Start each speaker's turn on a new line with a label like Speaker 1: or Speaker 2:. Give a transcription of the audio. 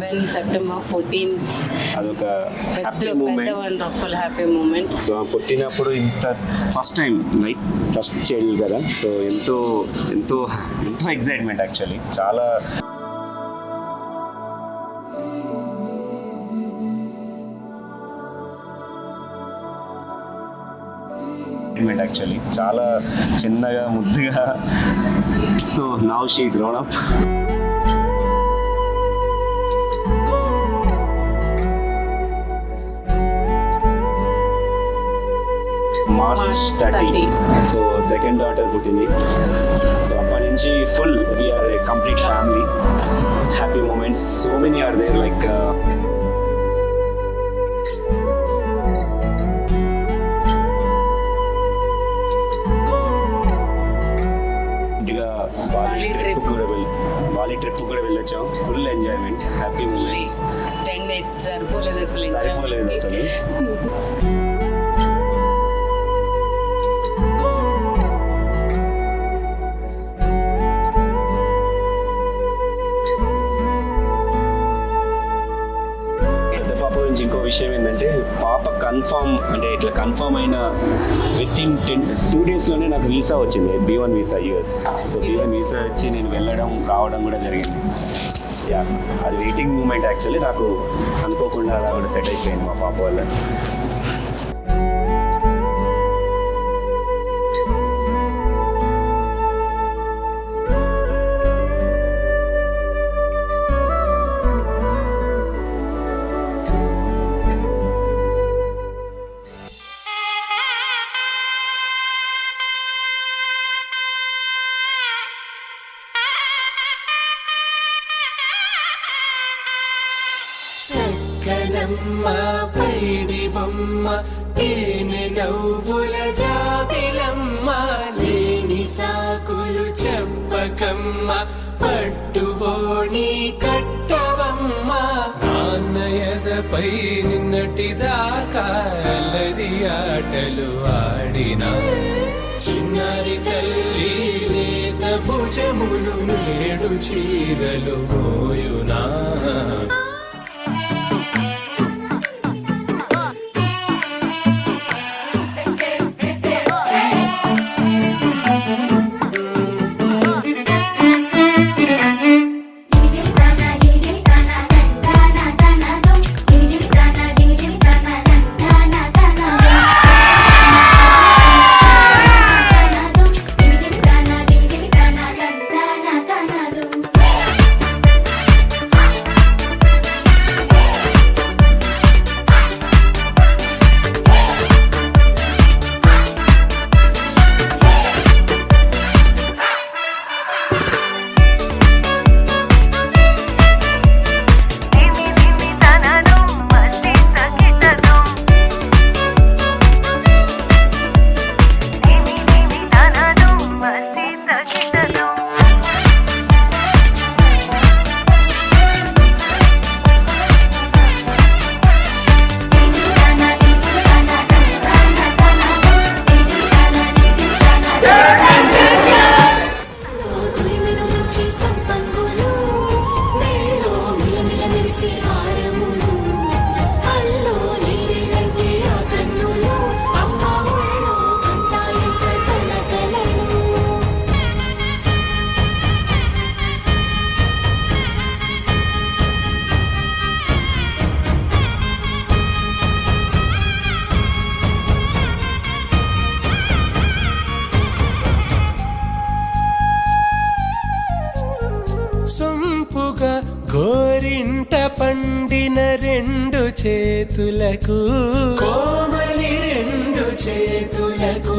Speaker 1: born September 14th.
Speaker 2: అదొక happy moment,
Speaker 1: wonderful happy moment.
Speaker 2: So పుట్టినప్పుడు ఇంత first time like first child కదా, so ఎంతో ఎంతో ఎంతో ఎక్సైట్మెంట్ యాక్చువల్లీ, చాలా చాలా చిన్నగా ముద్దుగా. So now she grown up. March 30. So second daughter పుట్టింది. సో అప్పటి నుంచి full we're a complete family. Happy moments so many are there, like Bali trip కూడా వెళ్ళొచ్చాం. Full enjoyment, happy moments.
Speaker 1: 10 days సరిపోలేదు
Speaker 2: అసలు. పెద్ద పాప గురించి ఇంకో విషయం ఏంటంటే, పాప కన్ఫర్మ్ అంటే ఇట్లా కన్ఫర్మ్ అయిన విత్ ఇన్ 2 daysలోనే నాకు వీసా వచ్చింది, B1 visa US. So B1 visa వచ్చి నేను వెళ్ళడం రావడం కూడా జరిగింది. యా, అది వెయిటింగ్ మూమెంట్ యాక్చువల్లీ. నాకు అనుకోకుండా అలా కూడా సెట్ అయిపోయింది మా పాప వల్ల.
Speaker 3: చక్కనమ్మ పైడి బొమ్మ తేనె నవ్వుల జాబిలమ్మ, లేని సాకులు చెప్పకమ్మ పట్టువోణి కట్టవమ్మ. నాన్నయదపై నిన్నటిదాకా అల్లరి ఆటలు ఆడినా, చిన్నారి తల్లి లేత భుజములు నేడు చీరలు మోయునా. సొంపుగా గోరింట పండిన 2 చేతులకు, కోమలి 2 చేతులకు